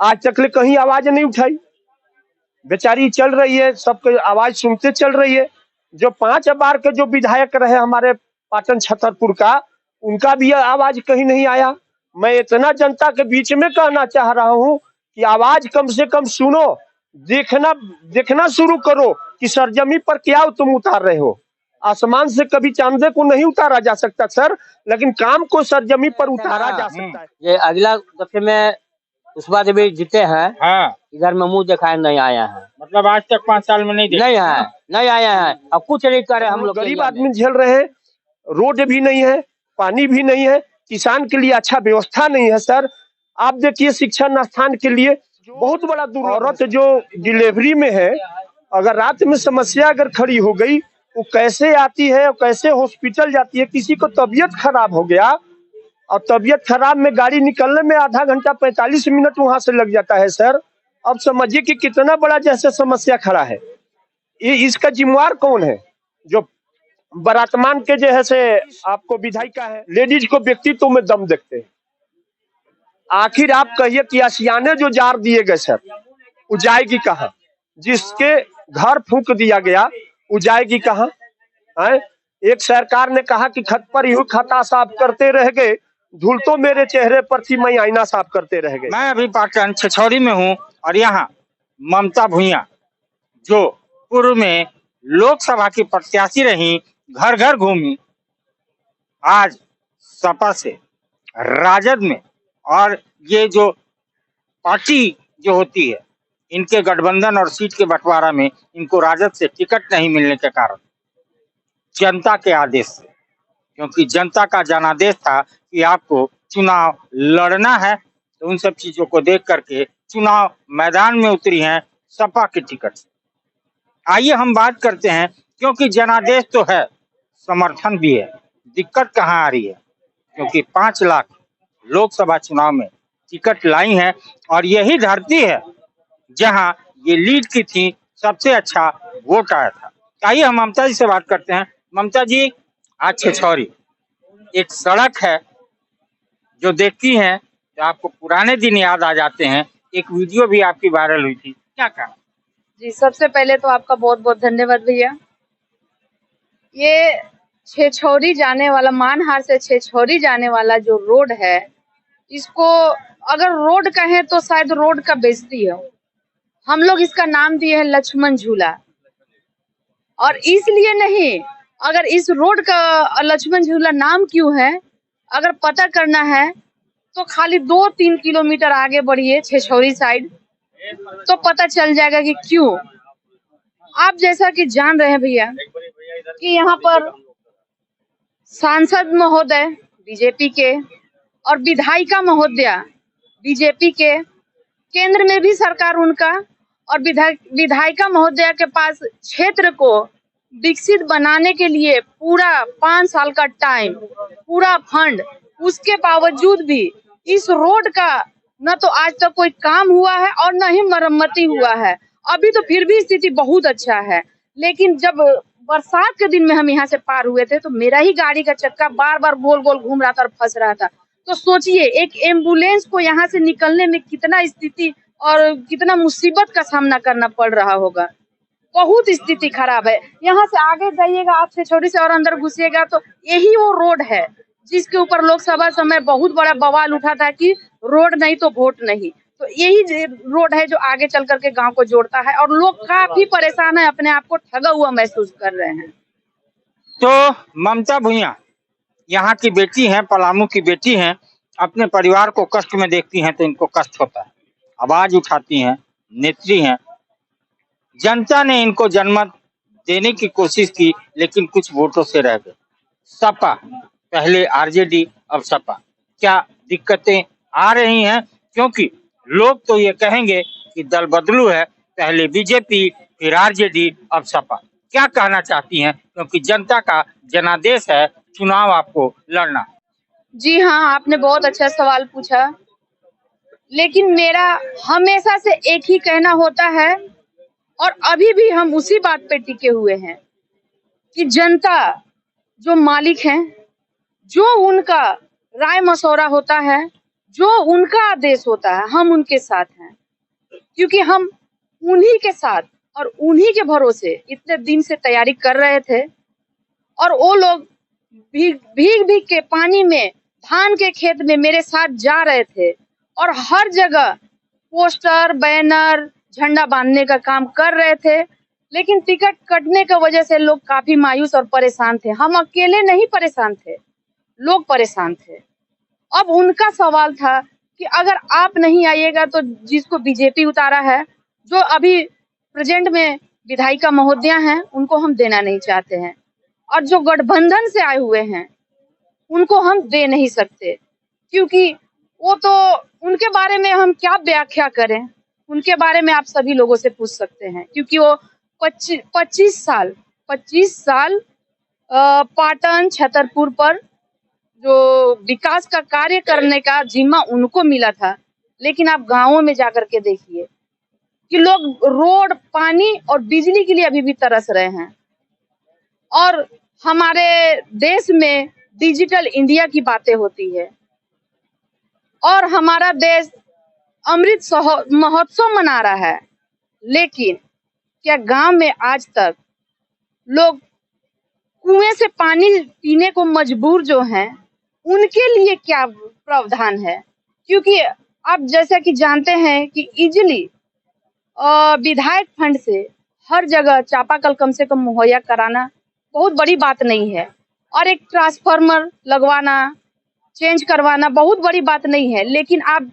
आज तक ले कहीं आवाज नहीं उठाई। बेचारी चल रही है, सबके आवाज सुनते चल रही है। जो 5 बार के जो विधायक रहे हमारे पाटन छतरपुर का, उनका भी आवाज कहीं नहीं आया। मैं इतना जनता के बीच में कहना चाह रहा हूँ कि आवाज कम से कम सुनो, देखना देखना शुरू करो कि सरजमी पर क्या तुम उतार रहे हो। आसमान से कभी चांदे को नहीं उतारा जा सकता सर, लेकिन काम को सरजमी पर उतारा जा सकता है। ये अगला दफे में उस बार भी जीते हैं। हाँ, इधर में मुंह दिखाए नहीं आया है, मतलब आज तक 5 साल में नहीं है, नहीं आया है। अब कुछ नहीं करे हम लोग गरीब आदमी झेल रहे हैं, रोड भी नहीं है, पानी भी नहीं है, किसान के लिए अच्छा व्यवस्था नहीं है सर। आप देखिए शिक्षण स्थान के लिए बहुत बड़ा दूर, औरत जो डिलीवरी में है, अगर रात में समस्या अगर खड़ी हो गई, वो कैसे आती है और कैसे हॉस्पिटल जाती है। किसी को तबीयत खराब हो गया और तबीयत खराब में गाड़ी निकलने में आधा घंटा 45 मिनट वहां से लग जाता है सर। अब समझिए कि कितना बड़ा जैसे समस्या खड़ा है। ये इसका जिम्मेवार कौन है? जो बरातमान के जो है से आपको विधायिका है, लेडीज को व्यक्तित्व में दम देखते हैं। आखिर आप कहिए कि आशियाने जो जार दिए गए सर, वो जाएगी कहाँ? जिसके घर फूंक दिया गया, वो जाएगी कहाँ? एक सरकार ने कहा कि खत पर यूं खाता साफ करते रह गए, धूल तो मेरे चेहरे पर थी, मैं आईना साफ करते रह गए। मैं अभी पाटन छछौरी में हूँ और यहाँ ममता भुइयां जो पूर्व में लोकसभा की प्रत्याशी रही, घर घर घूमी, आज सपा से राजद में, और ये जो पार्टी जो होती है इनके गठबंधन और सीट के बंटवारा में इनको राजद से टिकट नहीं मिलने के कारण जनता के आदेश से, क्योंकि जनता का जनादेश था कि आपको चुनाव लड़ना है, तो उन सब चीजों को देख करके चुनाव मैदान में उतरी हैं सपा के टिकट से। आइए हम बात करते हैं, क्योंकि जनादेश तो है, समर्थन भी है, दिक्कत कहाँ आ रही है? क्योंकि 5 लाख लोकसभा चुनाव में टिकट लाई है और यही धरती है जहां ये लीड की थी, सबसे अच्छा वोट आया था। आइए हम ममता जी से बात करते हैं। ममता जी, आज छछौरी एक सड़क है जो देखती हैं तो आपको पुराने दिन याद आ जाते हैं। एक वीडियो भी आपकी वायरल हुई थी, क्या कहा? जी, सबसे पहले तो आपका बहुत बहुत धन्यवाद भैया। ये छछौरी जाने वाला, मानहार से छछौरी जाने वाला जो रोड है, इसको अगर रोड कहें तो शायद रोड का बेइज्जती है। हम लोग इसका नाम दिए हैं लक्ष्मण झूला, और इसलिए नहीं, अगर इस रोड का लक्ष्मण झूला नाम क्यों है, अगर पता करना है तो खाली 2-3 किलोमीटर आगे बढ़िए छछौरी साइड, तो पता चल जाएगा कि क्यों। आप जैसा कि जान रहे हैं भैया कि यहाँ पर सांसद महोदय बीजेपी के और विधायिका महोदया बीजेपी के, केंद्र में भी सरकार उनका, और विधायिका महोदया के पास क्षेत्र को विकसित बनाने के लिए पूरा 5 साल का टाइम, पूरा फंड, उसके बावजूद भी इस रोड का न तो आज तक कोई काम हुआ है और न ही मरम्मती हुआ है। अभी तो फिर भी स्थिति बहुत अच्छा है, लेकिन जब बरसात के दिन में हम यहाँ से पार हुए थे तो मेरा ही गाड़ी का चक्का बार बार गोल गोल घूम रहा था और फंस रहा था। तो सोचिए एक एम्बुलेंस को यहाँ से निकलने में कितना स्थिति और कितना मुसीबत का सामना करना पड़ रहा होगा। बहुत स्थिति खराब है। यहाँ से आगे जाइएगा आप छछौरी से और अंदर घुसिएगा तो यही वो रोड है जिसके ऊपर लोकसभा समय बहुत बड़ा बवाल उठा था कि रोड नहीं तो वोट नहीं। तो यही रोड है जो आगे चल करके गांव को जोड़ता है, और लोग काफी परेशान है, अपने आप को ठगा हुआ महसूस कर रहे हैं। तो ममता भुइयां यहाँ की बेटी हैं, पलामू की बेटी हैं, अपने परिवार को कष्ट में देखती हैं तो इनको कष्ट होता है, आवाज उठाती हैं, नेत्री हैं। जनता ने इनको जनमत देने की कोशिश की, लेकिन कुछ वोटों से रह गए। सपा, पहले आरजेडी, अब सपा। क्या दिक्कतें आ रही हैं? क्योंकि लोग तो ये कहेंगे कि दल बदलू है, पहले बीजेपी, फिर आरजेडी, अब सपा। क्या कहना चाहती हैं? क्योंकि जनता का जनादेश है चुनाव आपको लड़ना। जी हाँ, आपने बहुत अच्छा सवाल पूछा, लेकिन मेरा हमेशा से एक ही कहना होता है और अभी भी हम उसी बात पे टिके हुए हैं कि जनता जो मालिक हैं, जो उनका राय मशवरा होता है जो उनका आदेश होता है हम उनके साथ हैं, क्योंकि हम उन्हीं के साथ और उन्हीं के भरोसे इतने दिन से तैयारी कर रहे थे। और वो लोग भीग भीग भीग के पानी में धान के खेत में मेरे साथ जा रहे थे और हर जगह पोस्टर बैनर झंडा बांधने का काम कर रहे थे। लेकिन टिकट कटने की वजह से लोग काफी मायूस और परेशान थे। हम अकेले नहीं परेशान थे, लोग परेशान थे। अब उनका सवाल था कि अगर आप नहीं आइएगा तो जिसको बीजेपी उतारा है, जो अभी प्रेजेंट में विधायिका महोदया हैं, उनको हम देना नहीं चाहते हैं, और जो गठबंधन से आए हुए हैं उनको हम दे नहीं सकते, क्योंकि वो तो उनके बारे में हम क्या व्याख्या करें। उनके बारे में आप सभी लोगों से पूछ सकते हैं, क्योंकि वो 25 साल पाटन छतरपुर पर जो विकास का कार्य करने का जिम्मा उनको मिला था। लेकिन आप गांवों में जाकर के देखिए कि लोग रोड, पानी और बिजली के लिए अभी भी तरस रहे हैं। और हमारे देश में डिजिटल इंडिया की बातें होती है और हमारा देश अमृत महोत्सव मना रहा है, लेकिन क्या गांव में आज तक लोग कुएं से पानी पीने को मजबूर जो हैं, उनके लिए क्या प्रावधान है? क्योंकि आप जैसा कि जानते हैं कि इजीली विधायक फंड से हर जगह चापाकल कम से कम मुहैया कराना बहुत बड़ी बात नहीं है, और एक ट्रांसफार्मर लगवाना, चेंज करवाना बहुत बड़ी बात नहीं है। लेकिन आप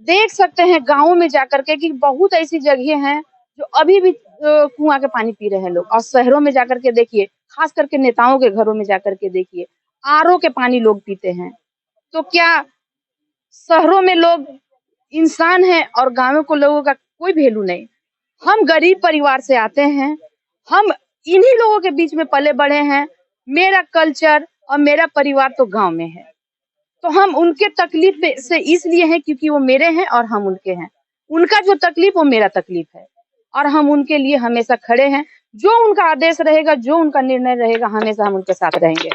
देख सकते हैं गांवों में जाकर के कि बहुत ऐसी जगह हैं जो अभी भी कुआं के पानी पी रहे हैं लोग। और शहरों में जाकर के देखिए, खास करके नेताओं के घरों में जाकर के देखिए, आरओ के पानी लोग पीते हैं। तो क्या शहरों में लोग इंसान हैं और गांवों को लोगों का कोई वैल्यू नहीं? हम गरीब परिवार से आते हैं, हम इन्हीं लोगों के बीच में पले बढ़े हैं। मेरा कल्चर और मेरा परिवार तो गांव में है, तो हम उनके तकलीफ से इसलिए हैं क्योंकि वो मेरे हैं और हम उनके हैं। उनका जो तकलीफ वो मेरा तकलीफ है, और हम उनके लिए हमेशा खड़े हैं। जो उनका आदेश रहेगा, जो उनका निर्णय रहेगा, हमेशा हम उनके साथ रहेंगे।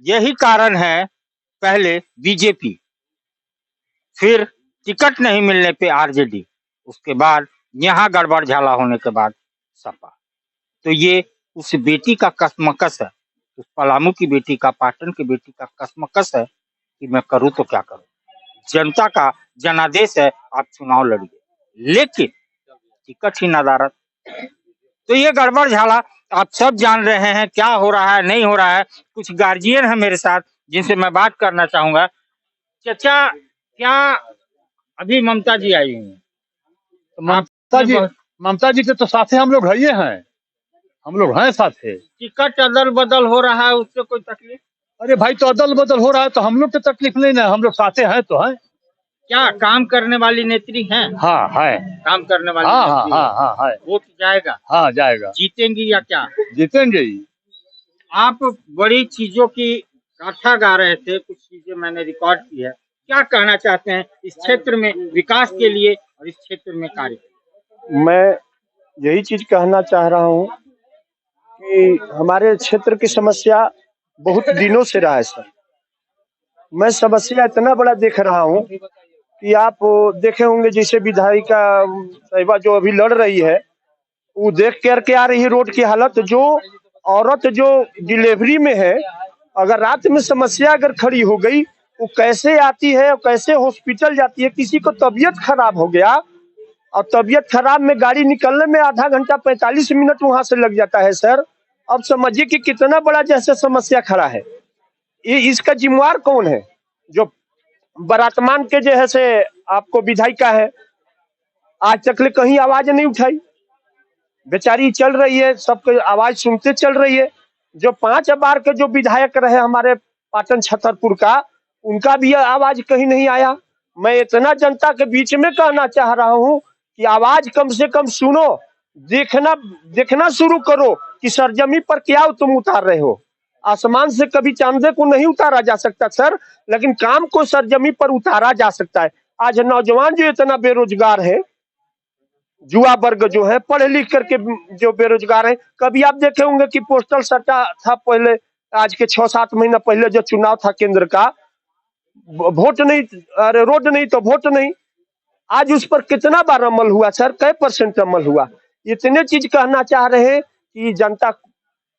यही कारण है पहले बीजेपी, फिर टिकट नहीं मिलने पे आरजेडी, उसके बाद यहाँ गड़बड़ झाला होने के बाद सपा। तो ये उस बेटी का कसमकस है, उस पलामू की बेटी का, पाटन की बेटी का कसमकस है कि मैं करूँ तो क्या करूँ। जनता का जनादेश है, आप चुनाव लड़िए, लेकिन टिकट ही नदारत। तो ये गड़बड़ झाला आप सब जान रहे हैं, क्या हो रहा है नहीं हो रहा है। कुछ गार्जियन है मेरे साथ जिनसे मैं बात करना चाहूंगा। चाचा, क्या अभी ममता जी आई हुई हैं? तो ममता जी के तो साथे हम लोग हैं, हम लोग हैं साथे। टिकट अदल बदल हो रहा है, उससे कोई तकलीफ? अरे भाई, तो अदल बदल हो रहा है तो हम लोग को तकलीफ नहीं ना, हम लोग साथे हैं तो हैं। क्या काम करने वाली नेत्री हैं? हाँ है, काम करने वाली हाँ नेत्री हाँ हाँ हाँ है। वोट जाएगा? हाँ जाएगा। जीतेंगी या क्या? जीतेंगे ही। आप बड़ी चीजों की गाथा गा रहे थे, कुछ चीजें मैंने रिकॉर्ड की है। क्या कहना चाहते हैं इस क्षेत्र में विकास के लिए और इस क्षेत्र में कार्य के लिए? मैं यही चीज कहना चाह रहा हूँ कि हमारे क्षेत्र की समस्या बहुत दिनों से रहा है सर। मैं समस्या इतना बड़ा देख रहा हूँ कि आप देखे होंगे, जैसे विधायिका साहिबा जो अभी लड़ रही है, वो देख करके आ रही है रोड की हालत। जो औरत जो डिलीवरी में है, अगर रात में समस्या अगर खड़ी हो गई, वो कैसे आती है और कैसे हॉस्पिटल जाती है। किसी को तबीयत खराब हो गया और तबीयत खराब में गाड़ी निकलने में आधा घंटा 45 मिनट वहां से लग जाता है सर। अब समझिए कि कितना बड़ा जैसे समस्या खड़ा है। ये इसका जिम्मेवार कौन है? जो बरातमान के जो है से आपको विधायिका है, आज तक ले कहीं आवाज नहीं उठाई। बेचारी चल रही है, सबके आवाज सुनते चल रही है। जो 5 बार के जो विधायक रहे हमारे पाटन छतरपुर का, उनका भी आवाज कहीं नहीं आया। मैं इतना जनता के बीच में कहना चाह रहा हूँ कि आवाज कम से कम सुनो, देखना शुरू करो कि सरजमी पर क्या तुम उतार रहे हो। आसमान से कभी चांदे को नहीं उतारा जा सकता सर, लेकिन काम को सरजमी पर उतारा जा सकता है। आज नौजवान जो इतना बेरोजगार है, युवा वर्ग जो है, पढ़ लिख करके जो बेरोजगार है, कभी आप देखे होंगे कि पोस्टल सट्टा था पहले, आज के 6-7 महीना पहले जो चुनाव था केंद्र का, वोट नहीं, अरे रोड नहीं तो वोट नहीं। आज उस पर कितना बार अमल हुआ सर, कै % अमल हुआ? इतने चीज कहना चाह रहे हैं कि जनता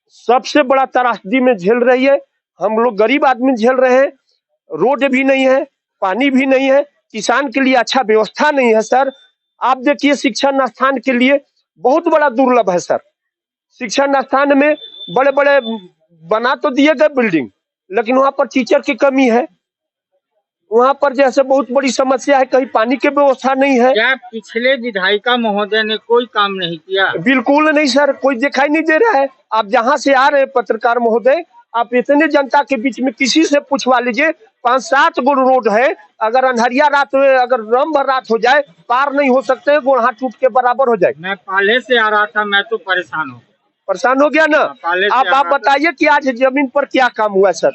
सबसे बड़ा त्रासदी में झेल रही है, हम लोग गरीब आदमी झेल रहे हैं। रोड भी नहीं है, पानी भी नहीं है, किसान के लिए अच्छा व्यवस्था नहीं है सर। आप देखिए शिक्षण स्थान के लिए बहुत बड़ा दुर्लभ है सर। शिक्षण स्थान में बड़े बड़े बना तो दिए गए बिल्डिंग, लेकिन वहां पर टीचर की कमी है। वहां पर जैसे बहुत बड़ी समस्या है, कहीं पानी की व्यवस्था नहीं है। क्या पिछले विधायिका महोदय ने कोई काम नहीं किया? बिल्कुल नहीं सर, कोई दिखाई नहीं दे रहा है। आप जहां से आ रहे हैं पत्रकार महोदय, आप इतने जनता के बीच में किसी से पूछवा लीजिए, 5-7 गो रोड है, अगर अंधरिया रात में, अगर रम भर रात हो जाए, पार नहीं हो सकते, गोड़ हाथ टूट के बराबर हो जाए। मैं पहले से आ रहा था, मैं तो परेशान हूँ। परेशान हो गया ना। पहले से आप आ रहा था। बताइए कि आज जमीन पर क्या काम हुआ सर?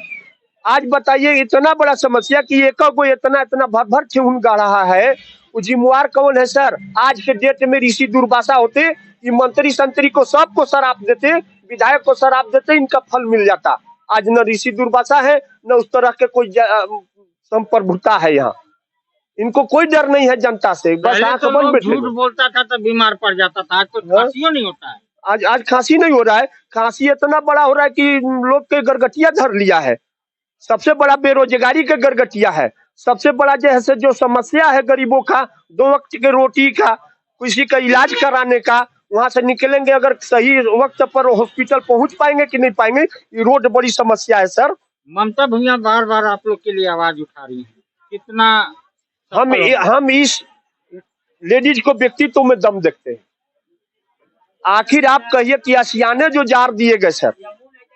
आज बताइए, इतना बड़ा समस्या कि एक गो इतना इतना भर भर ठेहुन गा रहा है, वो जिम्मेवार कौन है सर? आज के डेट में ऋषि दुर्वासा होते, ये मंत्री संतरी को सबको शराब देते, विधायक को शराब देते, इनका फल मिल जाता। आज न ऋषि दुर्वासा है, न उस तरह के कोई संप्रभुता है यहाँ। इनको कोई डर नहीं है जनता से, बस पहले आंख तो बंद लोग बैठे। झूठ बोलता था तो बीमार पड़ जाता था, आज तो खांसियों नहीं होता है। आज खांसी नहीं हो रहा है, खांसी इतना बड़ा हो रहा है कि लोग के गरगटिया धर लिया है। सबसे बड़ा बेरोजगारी का गरगटिया है। सबसे बड़ा जैसे जो समस्या है गरीबों का, 2 वक्त के रोटी का, किसी का इलाज कराने का, वहां से निकलेंगे अगर सही वक्त पर हॉस्पिटल पहुंच पाएंगे कि नहीं पाएंगे, ये रोड बड़ी समस्या है सर। ममता भैया बार बार आप लोग के लिए आवाज उठा रही है, कितना हम इस लेडीज को व्यक्तित्व में दम देखते हैं। आखिर आप कहिए कि आशियाने जो जार दिए गए सर,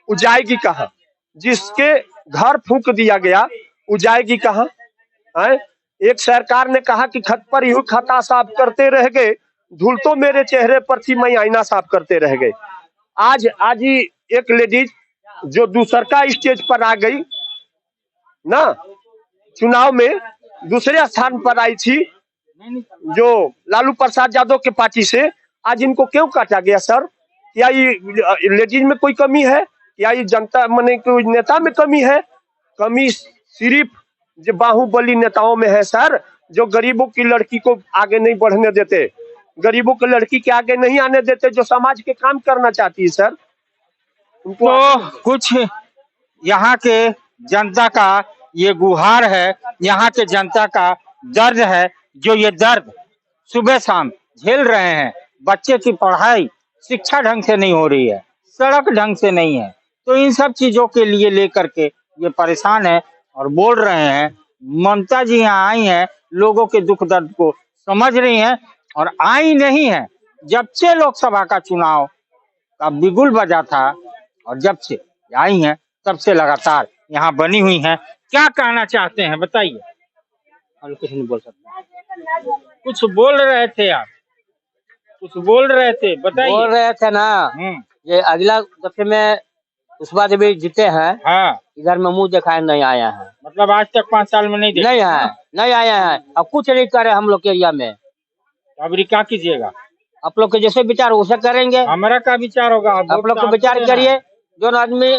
वो जाएगी कहाँ? जिसके घर फूंक दिया गया, वो जाएगी कहाँ? है? एक सरकार ने कहा कि खत पर यूं खाता साफ करते रह गए, धूल तो मेरे चेहरे पर थी, मैं आईना साफ करते रह गए। आज ही एक लेडीज जो दूसरका स्टेज पर आ गई ना, चुनाव में दूसरे स्थान पर आई थी, जो लालू प्रसाद यादव के पार्टी से, आज इनको क्यों काटा गया सर? क्या ये लेडीज में कोई कमी है? क्या ये जनता माने कोई नेता में कमी है? कमी सिर्फ जो बाहुबली नेताओं में है सर, जो गरीबों की लड़की को आगे नहीं बढ़ने देते, गरीबों की लड़की के आगे नहीं आने देते, जो समाज के काम करना चाहती है सर। तो कुछ यहाँ के जनता का ये गुहार है, यहाँ के जनता का दर्द है, जो ये दर्द सुबह शाम झेल रहे हैं। बच्चे की पढ़ाई शिक्षा ढंग से नहीं हो रही है, सड़क ढंग से नहीं है, तो इन सब चीजों के लिए लेकर के ये परेशान है और बोल रहे हैं। ममता जी यहाँ आई हैं, लोगों के दुख दर्द को समझ रही हैं, और आई नहीं है जब से लोकसभा का चुनाव का बिगुल बजा था, और जब से आई हैं तब से लगातार यहाँ बनी हुई हैं। क्या कहना चाहते हैं बताइए? हम कुछ नहीं बोल सकते। कुछ बोल रहे थे आप, कुछ बोल रहे थे, बताइए। बोल रहे थे ना, ये अगला दफे में उस्मा देवी जीते हैं, हाँ, इधर में मुंह दिखाए नहीं आया है। मतलब आज तक 5 साल में नहीं देखा? नहीं है, नहीं आया है। अब कुछ नहीं करे हम लोग के एरिया में। अब क्या कीजिएगा? आप लोग के जैसे विचार वैसे करेंगे। हमारा क्या विचार होगा? आप लोग को विचार करिए। जो आदमी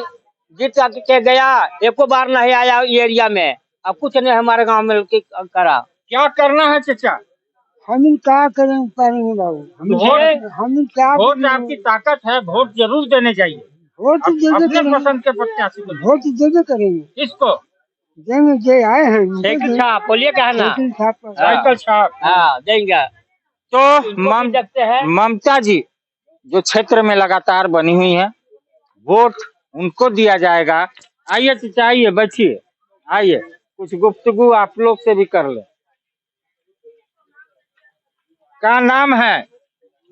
जीत के गया, एको बार नहीं आया ये एरिया में, अब कुछ नहीं हमारे गांव में करा। क्या करना है चाचा? हम क्या करें पाएंगे बाबू? हम क्या? वोट आपकी ताकत है, वोट जरूर देने चाहिए। वोट अपने पसंद के प्रत्याशी को वोट देवे करेंगे। किसको देंगे? जो आए हैं साइकिल छाप बोलिए क्या है ना, साइकिल छाप। हाँ देंगे। तो देखते हैं ममता जी जो क्षेत्र में लगातार बनी हुई है, वोट उनको दिया जाएगा। आइए चाचा, आइए, बैठिए, आइए, कुछ गुफ्तगू आप लोग से भी कर ले। क्या नाम है?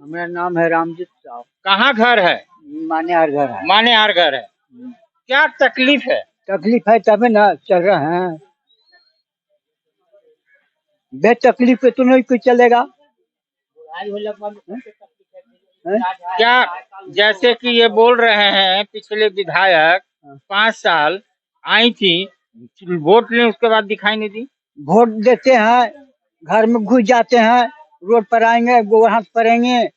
हमारा नाम है रामजीत साहब। कहाँ घर है? माने हर घर है। माने हार घर है। क्या तकलीफ है? तकलीफ है तभी ना चल रहे हैं। बेतकलीफ पे तो नहीं कोई चलेगा। क्या जैसे कि ये बोल रहे हैं पिछले विधायक 5 साल आई थी, वोट लें उसके बाद दिखाई नहीं दी। वोट देते हैं, घर में घुस जाते हैं, रोड पर आएंगे, गोबर हाथ पड़ेंगे,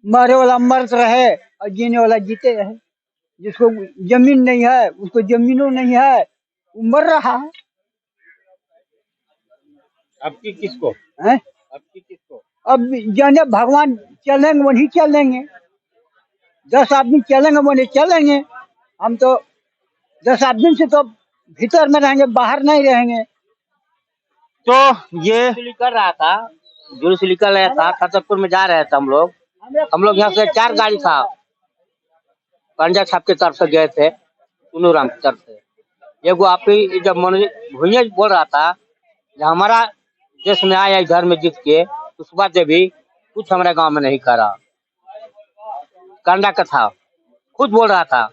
मरे वाला मरत रहे और जीने वाला जीते रहे। जिसको जमीन नहीं है उसको जमीनों नहीं है, वो मर रहा है। अब की किसको? हैं? अब की किसको? अब जाने भगवान चलेंगे वही चलेंगे, 10 आदमी चलेंगे वही चलेंगे। हम तो 10 आदमी से तो भीतर में रहेंगे, बाहर नहीं रहेंगे। तो ये जुलूस कर रहा था, जुलूस निकल रहा था, छतरपुर में जा रहे थे हम लोग यहाँ से 4 गाड़ी था, पंजा साहब की तरफ से गए थे, सुनू राम की तरफ से। एगो आप ही जब मनोज भुइयां बोल रहा था कि हमारा देश में आया इधर में जीत के, उस बात से भी कुछ हमारे गांव में नहीं करा। कांडा का था, खुद बोल रहा था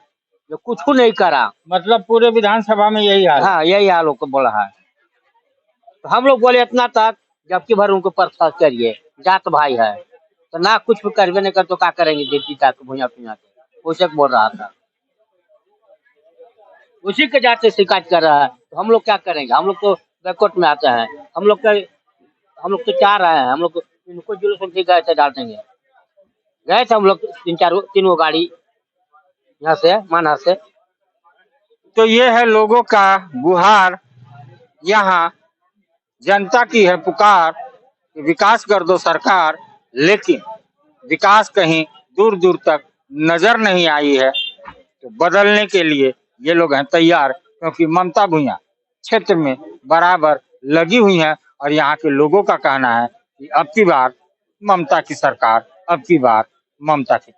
जो कुछ नहीं करा। मतलब पूरे विधानसभा में यही हाल है। हाँ, यही हाल को बोला है। तो हम लोग बोले इतना तक जबकि भर उनको पर्चा करिए, जात भाई है तो ना कुछ भी करवे नहीं कर तो क्या करेंगे जीता के भुइया पिया के, उसे बोल रहा था। उसी के जाते शिकायत कर रहा है तो हम लोग क्या करेंगे? हम लोग तो बैकवर्ड में आते हैं, हम लोग तो चाह रहे हैं, हम लोग इनको जुलूस में गए थे डाल देंगे, गए थे हम लोग 3 गाड़ी यहाँ से मानहर से। तो ये है लोगों का गुहार, यहाँ जनता की है पुकार कि विकास कर दो सरकार, लेकिन विकास कहीं दूर दूर तक नजर नहीं आई है। तो बदलने के लिए ये लोग हैं तैयार, क्योंकि ममता भुइयां क्षेत्र में बराबर लगी हुई हैं और यहाँ के लोगों का कहना है कि अब की बार ममता की सरकार, अब की बार ममता की।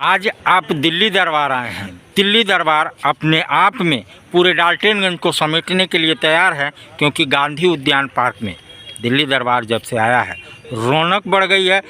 आज आप दिल्ली दरबार आए हैं। दिल्ली दरबार अपने आप में पूरे डाल्टनगंज को समेटने के लिए तैयार है, क्योंकि गांधी उद्यान पार्क में दिल्ली दरबार जब से आया है रौनक बढ़ गई है।